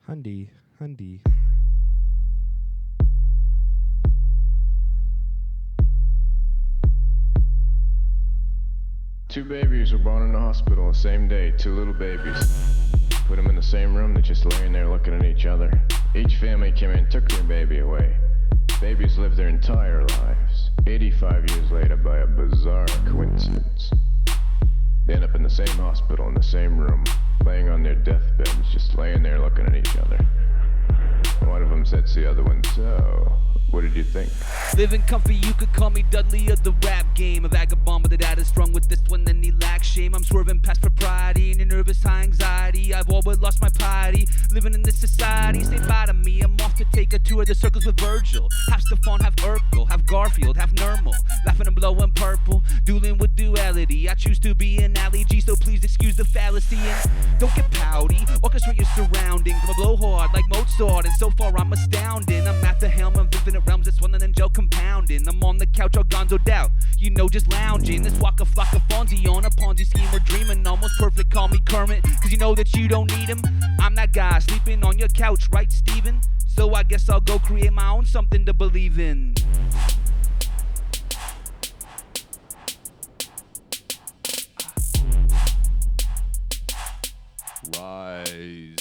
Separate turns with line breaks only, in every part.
Hundy.
Two babies were born in the hospital the same day, two little babies. Put them in the same room, they're just laying there looking at each other. Each family came in and took their baby away. Babies lived their entire lives. 85 years later, by a bizarre coincidence, they end up in the same hospital, in the same room, laying on their deathbeds, just laying there looking at each other. One of them said to the other one, "So, what did you think?"
Living comfy, you could call me Dudley of the rap game. A vagabond, but the dad is strong with this one, then he lacks shame. I'm swerving past propriety and your nervous high anxiety. I've all but lost my piety, living in this society. Say bye to me, I'm off to take a tour of the circles with Virgil. Have Stefan, have Urkel, have Garfield, have Nermal. Laughing and blowing purple, dueling with duality. I choose to be an alley G, so please excuse the fallacy. And don't get pouty, orchestrate your surroundings. I'm a blowhard like Mozart, and so far I'm astounding. I'm at the helm of infinite realms, it's one and Joe compounding. I'm on the couch, all gonzoed out, you know, just lounging. This waka flocka Fonzie on a Ponzi scheme. We're dreaming almost perfect, call me Kermit, cause you know that you don't need him. I'm that guy sleeping on your couch, right, Steven? So I guess I'll go create my own something to believe in.
Rise.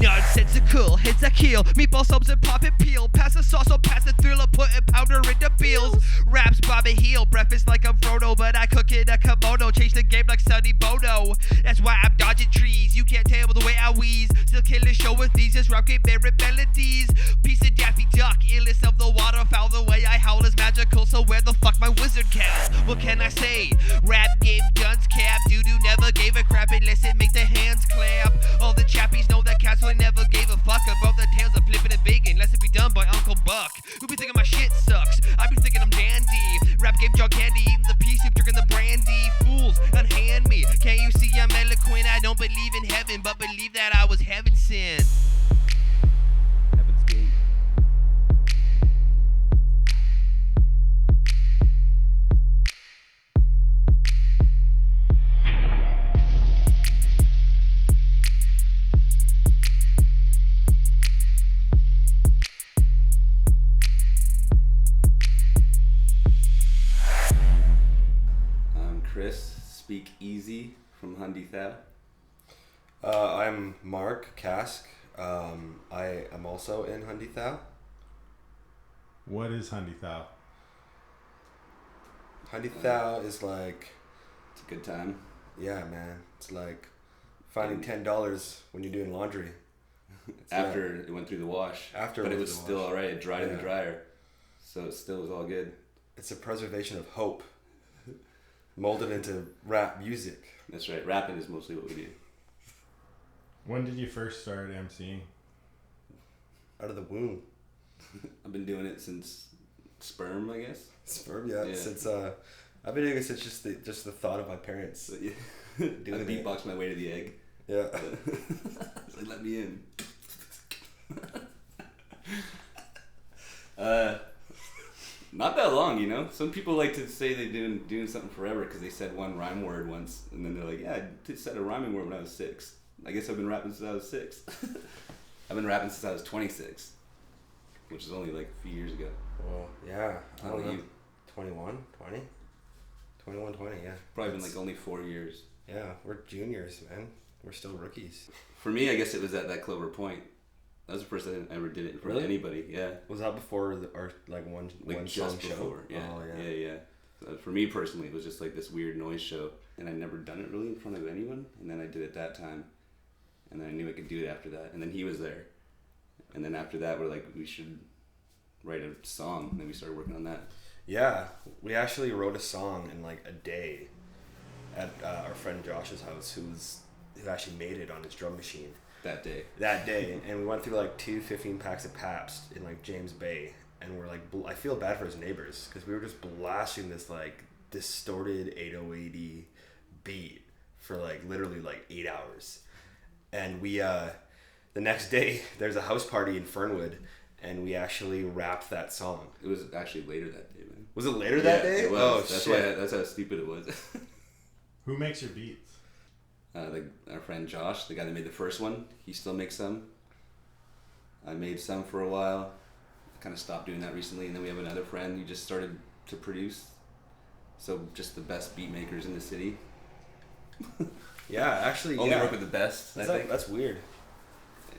Nonsensical, hits a kill. Meatball subs and pop and peel. Pass the sauce, or pass the thriller, putting powder into beels. Raps bob and heel, breakfast like I'm Frodo, but I cook in a kimono. Change the game like Sonny Bono. That's why I'm dodging trees. You can't tell the way I wheeze. Still killing the show with these, just rap game merit melodies. Piece of Daffy Duck, illest of the waterfowl. The way I howl is magical, so where the fuck my wizard cows? What can I say? Rap game guns cap. Doo-doo never gave a crap unless it make the hands clap. All the chappies know that cats never gave a fuck about the tales of flipping and bacon, unless it be done by Uncle Buck. Who be thinking my shit sucks? I be thinking I'm dandy. Rap game jog candy, eating the pea soup, drinking the brandy. Fools, unhand me. Can't you see I'm eloquent? I don't believe in heaven, but believe that I was heaven sent.
Heaven's Gate.
Chris, Speak Easy from Hundy Thou.
I'm Mark Kask. I am also in Hundy Thou.
What is Hundy Thou?
Hundy Thou is like,
It's a good time.
yeah, man. It's like finding $10 when you're doing laundry.
After it went through the wash.
After it
but it
went
was
through the
still
wash.
alright. It dried in the
Yeah.
dryer. So it still was all good.
It's a preservation of hope, molded into rap music.
That's right. Rapping is mostly what we do.
When did you first start MCing?
Out of the womb.
I've been doing it since sperm, I guess.
Sperm, yeah.
Yeah.
Since I've been doing it since just the thought of my parents
But yeah.
doing
I
it.
beatbox my way to the egg.
Yeah.
It's like, let me in. Not that long, you know. Some people like to say they're doing something forever because they said one rhyme word once, and then they're like, "Yeah, I said a rhyming word when I was 6. I guess I've been rapping since I was 6. I've been rapping since I was 26, which is only like a few years ago.
Well, yeah. I
How
don't
about
know.
you?
21, 20? 21, 20, yeah.
Probably been
That's-
like only 4 years.
Yeah, we're juniors, man. We're still rookies.
For me, I guess it was at that Clover Point. That was the first time I ever did it in front of
Really?
anybody. Yeah.
Was that before our one
Like
song
just
show?
before, yeah.
Oh, yeah.
Yeah. So for me personally, it was just like this weird noise show, and I'd never done it really in front of anyone. And then I did it that time, and then I knew I could do it after that. And then he was there, and then after that, we're like, we should write a song. And then we started working on that.
Yeah, we actually wrote a song in like a day at our friend Josh's house, who actually made it on his drum machine
That day.
that day. And we went through like 2 15 packs of Pabst in like James Bay, and we're like, I feel bad for his neighbors because we were just blasting this like distorted 808 beat for like literally like 8 hours. And we the next day there's a house party in Fernwood, and we actually rapped that song.
It was actually later that day, man.
Was it later that day?
It was.
Oh
that's
shit!
That's how stupid it was.
Who makes your beats?
Our friend Josh, the guy that made the first one, he still makes some. I made some for a while. I kind of stopped doing that recently, and then we have another friend who just started to produce. So just the best beat makers in the city.
Yeah, actually,
Only work with the best. I think
that's weird.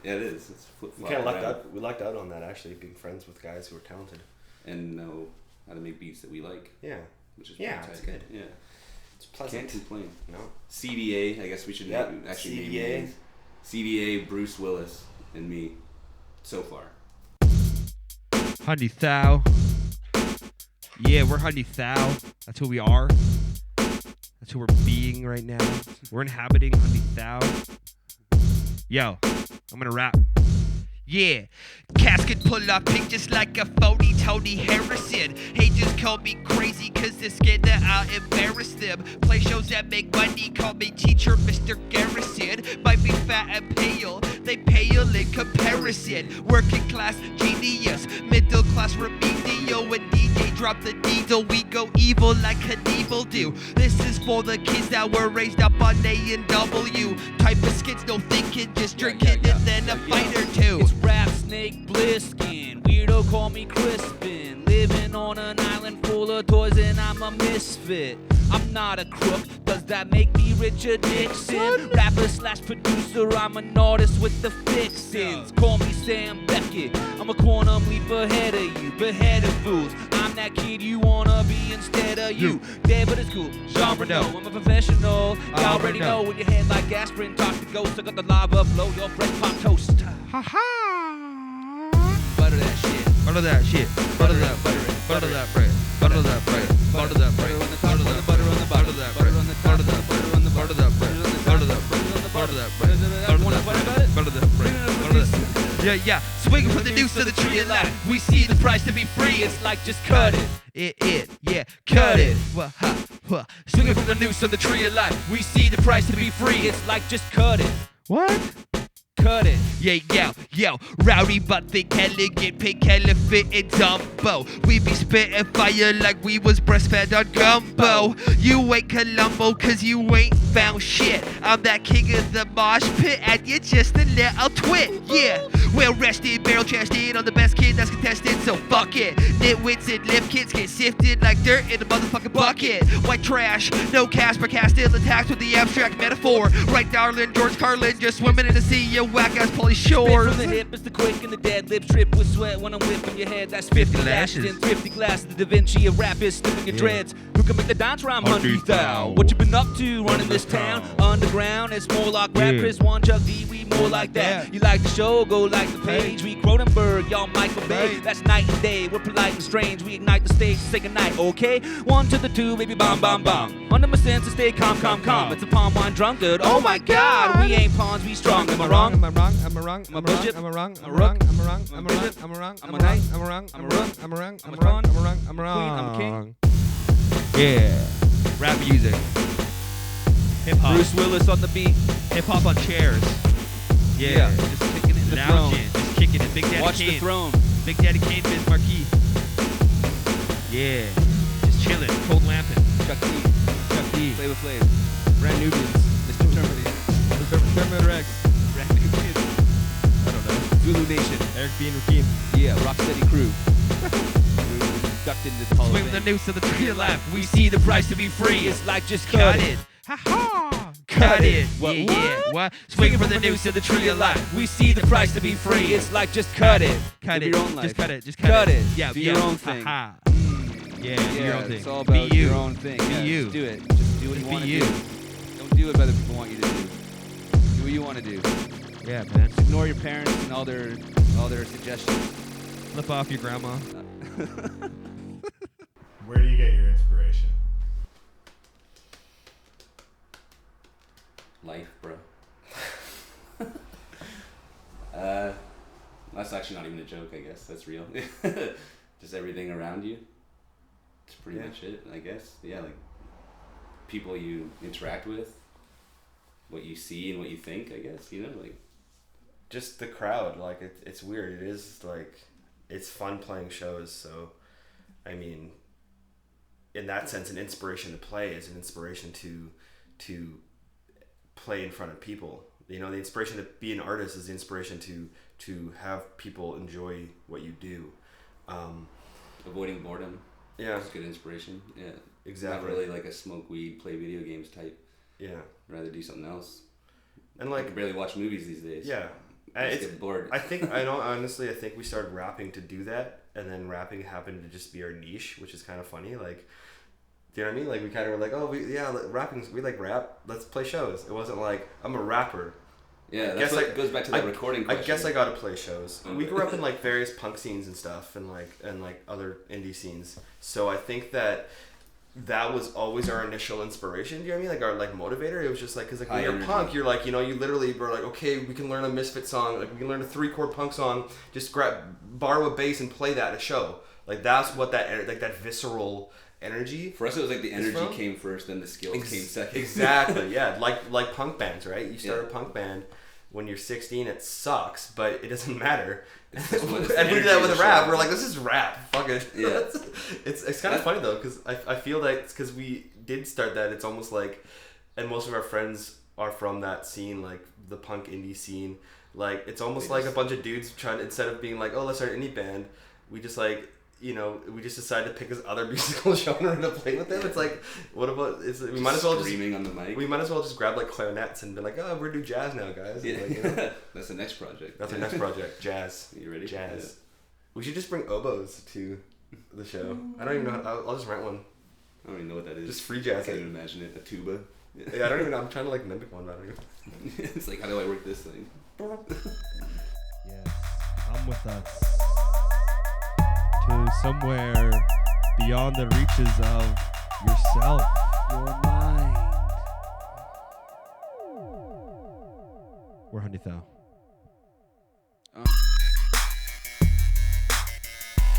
Yeah, it is. It's flip-flop
We kind of lucked
around.
out. We lucked out on that, actually, being friends with guys who are talented.
And know how to make beats that we like,
Yeah,
which is
Yeah,
pretty
it's
tight.
good.
Yeah,
it's pleasant.
can't complain.
No.
CDA, I guess we should
Yep,
actually name
CDA.
names. CDA, Bruce Willis, and me, so far.
Hundy Thou. Yeah, we're Hundy Thou. That's who we are. That's who we're being right now. We're inhabiting Hundy Thou. Yo, I'm gonna rap. Yeah, casket pull up, pink just like a phony Tony Harrison. Hey, just call me crazy cause they're scared that I'll embarrass them. Play shows that make money, call me teacher Mr. Garrison. Might be fat and pale, they pale in comparison. Working class genius, middle class remedial. When DJ drop the needle, we go evil like Knievel do. This is for the kids that were raised up on A&W. Type of skits, no thinking, just drinking and then a fight or two.
It's Rap Snake Bliskin, weirdo call me Crispin. Living on an island full of toys and I'm a misfit. I'm not a crook, does that make me Richard Nixon? Rapper slash producer, I'm an artist with the fixins. Call me Sam Beckett, I'm a quantum leap ahead of you, beheaded fools. I'm that kid you wanna be instead of you. Dead but it's cool, genre no, I'm a professional. Y'all already know when your head like aspirin, talk to ghosts, I got the lava flow, your breath pop toast. Butter that shit.
Butter that shit. Butter that butter. Butter that bread. Butter that bread. Butter that bread. Butter that butter on the butter that bread. Butter that butter on the butter that bread. Butter that bread. Butter that bread. Butter that bread. Yeah. Swinging from the noose to the tree of life. We see the price to be free. It's like just cut it. Yeah, cut it. Swinging from the noose to the tree of life. We see the price to be free.
It's like just cut it.
What?
Cut it.
Yo, rowdy but thick, elegant, pink elephant and Dumbo. We be spitting fire like we was breastfed on gumbo. You ain't Columbo cause you ain't found shit. I'm that king of the mosh pit and you're just a little twit. Yeah, well rested, barrel chested on the best kid that's contested, so fuck it. Nitwits and lip kids get sifted like dirt in a motherfucking bucket. White trash, no cash, but cast still attacked with the abstract metaphor. Right, darling, George Carlin just swimming in the sea, you whack ass Polly Shore.
Spit from the hip is the quick and the dead lip drip with sweat when I'm whipping your head. That's 50 lashes and 50 glasses. The Da Vinci of rap is slipping your dreads. Who can make the dance rhyme? Hundy Thou. What you been up to running this town? Underground, it's more like rap. Chris One, Chuck D, we more like that. You like the show, go like the page. We Cronenberg, y'all Michael Bay. That's night and day. We're polite and strange. We ignite the stage, say goodnight, okay? 1 to the 2, baby, bomb, bomb, bomb. Under my senses, stay calm, calm, calm. It's a palm wine drunkard. Oh my God, we ain't pawns, we strong. Am I wrong?
Am I wrong? Am I wrong?
I'm a bishop.
I'm a wrong.
I'm a rook.
I'm a wrong.
I'm a bishop.
I'm a wrong.
I'm a knight.
I'm a wrong.
I'm a
I'm a
rook.
I'm a wrong.
I'm
I'm
a
a wrong.
con.
I'm a wrong. I'm a wrong.
I'm a king.
Yeah. Rap music. Hip hop.
Bruce Willis on the beat.
Hip hop on chairs. Yeah.
Just kicking it in the throne.
Lounging. Just kicking it. Big Daddy
Watch
Kane.
the throne.
Big Daddy Kane, Biz Marquis. Yeah. Just chilling. Cold lamping.
Chuck D. Flavor Flav.
Brand Nubians.
Mr. Terminator.
Terminator X.
Brand new kids.
I don't know.
Zulu Nation.
Eric B. and Rakim.
Yeah, Rocksteady Crew. Ducked into the Hall of
Swing the
Fame.
noose to the tree of life. We see the price to be free.
It's like just
Cut it. Ha ha. Cut it.
What?
Yeah. What? Swinging from the noose to the tree of life.
We see the price to be free. It's like just cut it.
Cut
Live
it.
your own life.
Just cut it. Just
Cut
cut
it.
Yeah.
Do
yeah.
your own thing.
Ha ha. Yeah. Do your own thing.
It's all about
be you.
your own thing.
Be
Yeah,
you.
Just do it. Just do what you
Be
want to
you.
do. Don't do what other people want you to do. Do what you want to do.
Yeah, man.
Ignore your parents and all their suggestions.
Flip off your grandma.
Where do you get your inspiration?
Life, bro. That's actually not even a joke, I guess. That's real. Just everything around you. It's pretty much it, I guess. Yeah, like people you interact with, what you see and what you think, I guess, you know, like
Just the crowd, like it's weird. It is like it's fun playing shows. So, I mean, in that sense, an inspiration to play is an inspiration to play in front of people. You know, the inspiration to be an artist is the inspiration to have people enjoy what you do.
Avoiding boredom.
Yeah.
It's good inspiration. Yeah.
Exactly.
Not really like a smoke weed, play video games type.
Yeah.
I'd rather do something else.
And
I
like
can barely watch movies these days.
Yeah.
I just get bored.
I think honestly I think we started rapping to do that, and then rapping happened to just be our niche, which is kind of funny. Like, do you know what I mean? Like we kind of were like, oh, we like rap. Let's play shows. It wasn't like I'm a rapper.
Yeah, that's what goes back to that recording question.
I guess I got to play shows. Okay. We grew up in like various punk scenes and stuff, and like other indie scenes. So I think that was always our initial inspiration. Do you know what I mean? Like our like motivator. It was just like, because like when you're punk, you're like, you know, you literally were like, okay, we can learn a Misfit song. Like we can learn a 3-chord punk song. Just borrow a bass and play that at a show. Like that's what that visceral energy.
For us, it was like the energy came first, then the skills came second.
Exactly. Yeah. Like punk bands, right? You start a punk band when you're 16. It sucks, but it doesn't matter. And we do that with rap. We're like, this is rap. Fuck it.
Yeah.
It's kind of funny though, because I feel like it's because we did start that. It's almost like, and most of our friends are from that scene, like the punk indie scene. Like it's almost like a bunch of dudes trying to, instead of being like, oh, let's start an indie band, we just like, you know, we just decided to pick this other musical genre to play with them. It's like, what about? We might as well just
screaming on the mic.
We might as well just grab like clarinets and be like, oh, we're doing jazz now, guys.
Yeah.
Like, you know?
That's the next project.
That's our next project. Jazz.
You ready?
Jazz.
Yeah.
We should just bring oboes to the show. I don't even know. I'll just rent one.
I don't even know what that is.
Just free jazz.
I can't even imagine it. A tuba.
Yeah, I don't even know. I'm trying to like mimic one. But I don't even.
It's like, how do I work this thing?
Yes, come with us to somewhere beyond the reaches of yourself.
Your mind.
We're Hundy Thou.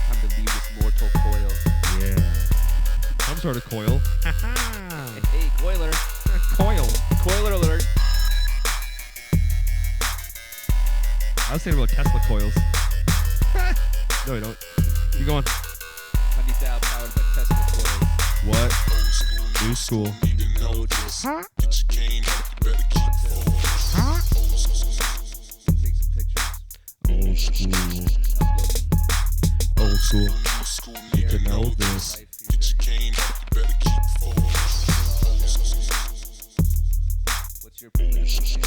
Time to leave this mortal coil.
Yeah. Some sort of coil.
Hey, coiler.
Coil.
Coiler alert.
I was thinking about Tesla coils. No, you don't. Keep going.
Hundy Thou powered by Tesla coils.
What? New school. Huh?
Take some pictures.
Old school. Old school. Need to know this.
What's your favorite?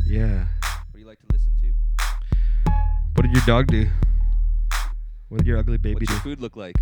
Yeah.
What do you like to listen to?
What did your dog do? What did your ugly baby
What's
do?
your food look like?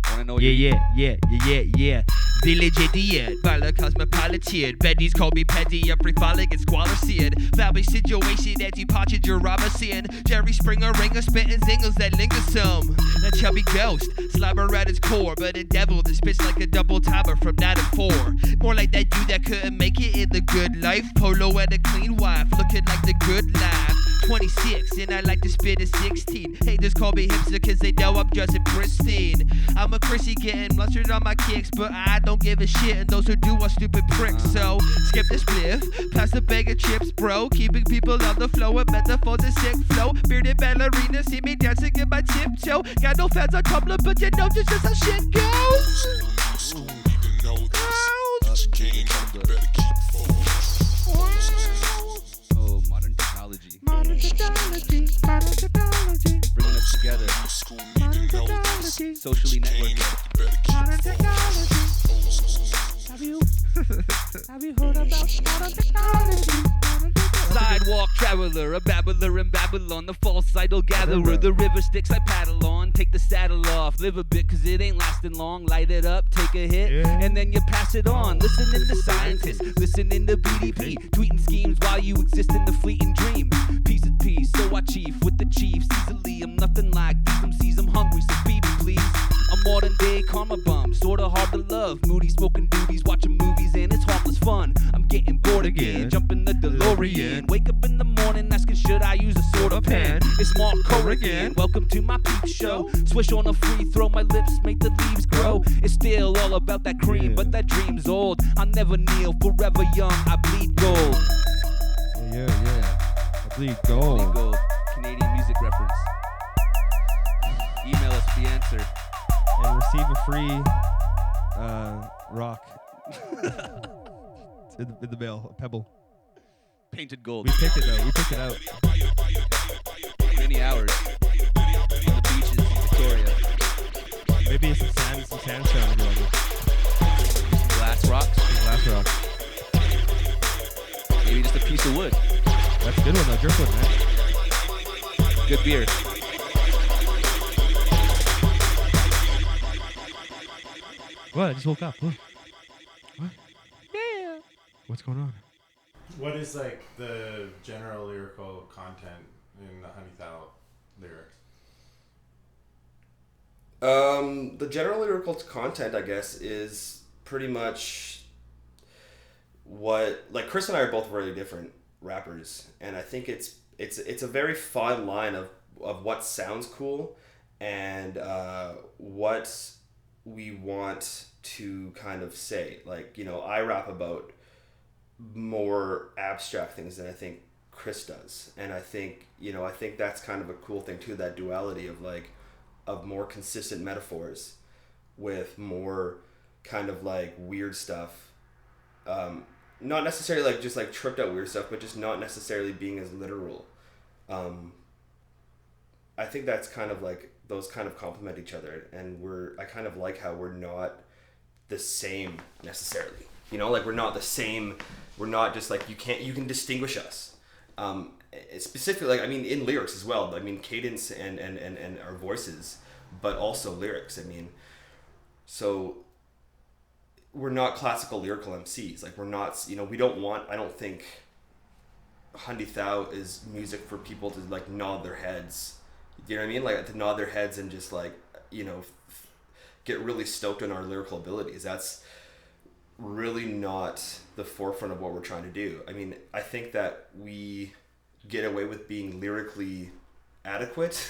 I wanna know what
Yeah.
Village idiot, by the cosmopolitan. Betty's called me petty, every frolic and squalor seeing. Family situation as you potched your Robinson. Jerry Springer ringer spitting zingles that linger some. That chubby ghost, slobber at his core, but a devil that spits like a double timer from 9 to 4. More like that dude that couldn't make it in the good life. Polo and a clean wife, looking like the good life. 26 and I like to spit a 16. Haters call me hipster cause they know I'm just a pristine. I'm a Chrissy getting mustard on my kicks, but I don't give a shit, and those who do are stupid pricks. So skip the spliff, pass the bag of chips, bro. Keeping people on the flow with metaphors and sick flow. Bearded ballerina, see me dancing in my tiptoe. Got no fans on Tumblr, but you know this is how shit goes.
Oh, modern technology. Bringing us together. Socially networking.
Have you heard about modern technology? Sidewalk traveler, a babbler in Babylon, the false idol gatherer, the river Styx I paddle on, take the saddle off, live a bit cause it ain't lasting long, light it up, take a hit, and then you pass it on, listening to scientists, listening to BDP, tweeting schemes while you exist in the fleeting dream, piece of peace, so I chief with the chiefs, easily, I'm nothing like these MCs, I'm hungry, so feed me please, a modern day karma bum, sorta hard to love, moody smoking booties, watching movies and it's harmless fun, I'm getting bored again, jumping the DeLorean, wake up in the morning asking should I use a soda pen, it's Mark Corrigan, welcome to my peep show, swish on a free throw, my lips make the leaves grow, it's still all about that cream, but that dream's old, I'll never kneel, forever young, I bleed gold.
Yeah. I bleed gold.
Bleed gold. Canadian music reference. Email us the answer.
And receive a free rock It's in the mail. A pebble.
Painted gold.
We picked it though. We picked it out.
Many hours on the beaches of Victoria.
Maybe it's some sandstone in the
Glass rocks.
glass rock.
Maybe just a piece of wood.
That's a good one though. Driftwood, man.
Good beer.
What? I just woke up. What? Yeah. What's going on?
What is like the general lyrical content in the Hundy Thou lyrics?
The general lyrical content, I guess, is pretty much what, like, Chris and I are both really different rappers, and I think it's a very fine line of what sounds cool and what we want to kind of say. Like, you know, I rap about more abstract things than I think Chris does, and I think that's kind of a cool thing too, that duality of like of more consistent metaphors with more kind of like weird stuff, not necessarily like just like tripped out weird stuff, but just not necessarily being as literal. I think that's kind of like those kind of complement each other, and I kind of like how we're not the same necessarily, you know, like we're not the same, we're not just like, you can distinguish us, specifically, like, I mean, in lyrics as well, I mean, cadence and our voices, but also lyrics, I mean, so we're not classical lyrical MCs, like we're not, you know, we don't want, I don't think Hundy Thou is music for people to like nod their heads, you know what I mean, like to nod their heads and just like, you know, get really stoked on our lyrical abilities. That's really not the forefront of what we're trying to do. I mean, I think that we get away with being lyrically adequate.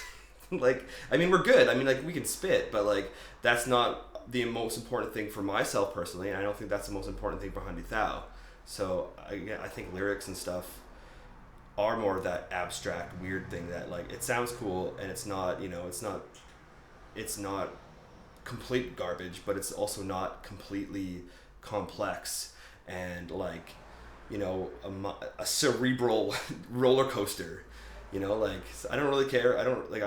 Like, I mean, we're good. I mean, like, we can spit, but like, that's not the most important thing for myself personally, and I don't think that's the most important thing for Hundy Thou. So I think lyrics and stuff are more of that abstract, weird thing that like, it sounds cool, and it's not, you know, it's not complete garbage, but it's also not completely complex and like, you know, a cerebral roller coaster, you know, like, I don't really care. I don't like,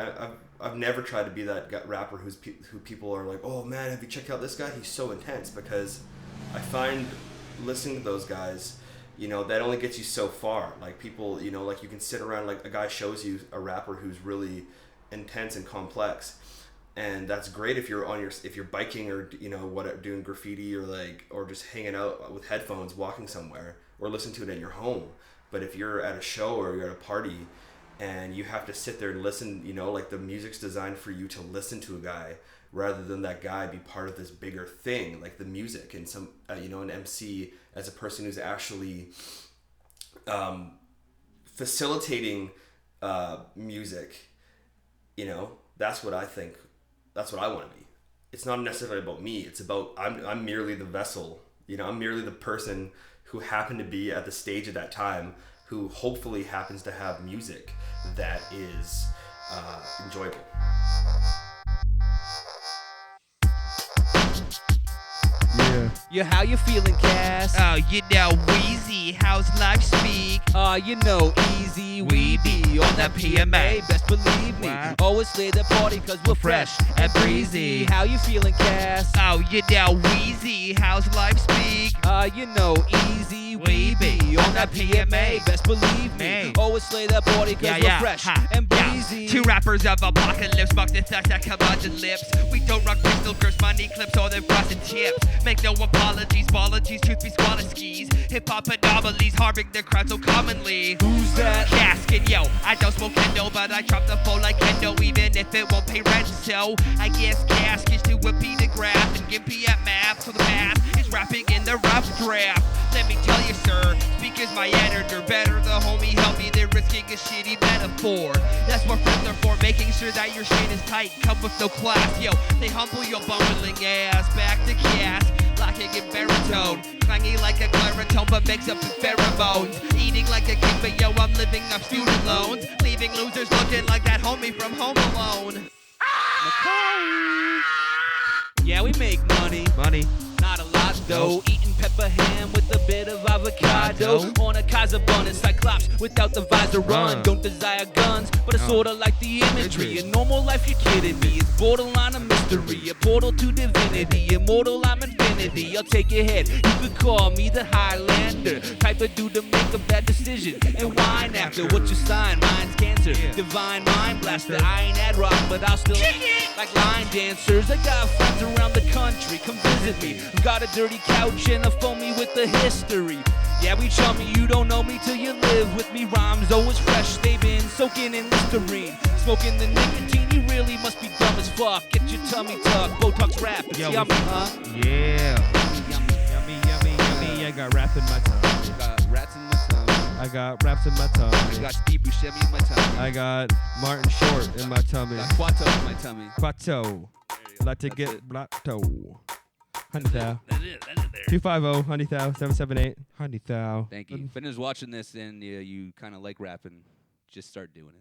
I've never tried to be that rapper who people are like, oh man, have you checked out this guy? He's so intense, because I find listening to those guys, you know, that only gets you so far. Like, people, you know, like, you can sit around, like, a guy shows you a rapper who's really intense and complex, and that's great if you're biking or, you know, doing graffiti or just hanging out with headphones walking somewhere, or listen to it in your home. But if you're at a show or you're at a party and you have to sit there and listen, you know, like, the music's designed for you to listen to a guy rather than that guy be part of this bigger thing, like the music, and some you know, an MC as a person who's actually facilitating music, you know, that's what I think. That's what I want to be. It's not necessarily about me. It's about, I'm merely the vessel. You know, I'm merely the person who happened to be at the stage at that time, who hopefully happens to have music that is enjoyable.
Yeah, how you feeling, Cass?
Oh, you know, Wheezy, how's life speak?
You know, easy, we be on that PMA, best believe me.
Wow.
Always slay the party cause we're fresh and breezy. How you feeling, Cass?
Oh, you know, Wheezy, how's life speak?
You know, easy, we be on that PMA, best believe me. Always slay that party cause we're fresh and breezy.
Two rappers of apocalypse, smoke the thoughts that come out your lips. We don't rock pistol grips, money clips, or them frosted chips. Make no apologies, apologies, truth be squalor skis. Hip-hop anomalies, harming the crowd so commonly.
Who's that?
Casket, yo, I don't smoke kendo, but I drop the flow like kendo, even if it won't pay rent. So I guess caskets to a beat and graph, and gimpy at math, so the math is rapping in the rough draft. Let me tell you, sir, speakers my editor, better the homie help me than risking a shitty metaphor. That's what friends are for, making sure that your shit is tight, come with no class. Yo, they humble your bumbling ass, back to cast, locking in baritone, clanging like a claritone, but mix up with pheromones. Eating like a king, but yo, I'm living up student loans, leaving losers looking like that homie from Home Alone.
Yeah, we make money.
Money.
Not a lot, dough. Eating pepper ham with a bit of avocado. On a Casablanca Cyclops without the visor on. Don't desire guns, but I sorta like the imagery. In normal life, you're kidding me. It's borderline a mystery. A portal to divinity. Immortal, I'm infinity. I'll take your head. You could call me the Highlander. Type of dude to make a bad decision and whine after. What's your sign? Mine's Cancer. Divine mind blaster. I ain't ad rock, but I'll still like line dancers. I got friends around the country. Come visit me. I've got a dirty couch and a phony with a history. Yeah, we chummy, you don't know me till you live with me. Rhymes always fresh, they've been soaking in Listerine. Smoking the nicotine, you really must be dumb as fuck. Get your tummy tucked, Botox rap, it's yummy, huh?
Yeah. Yummy. I got rap in my tongue.
I got rats in my tongue.
I got raps in my tongue.
I got Steve Buscemi in my tummy.
I got Martin Short in my tummy.
I got Quato in my tummy.
Quato. Like to get blotto. Hundy Thou.
That's it there.
250 Hundy Thou 778 Hundy Thou.
Thank you. If anyone's watching this and you kind of like rapping, just start doing it.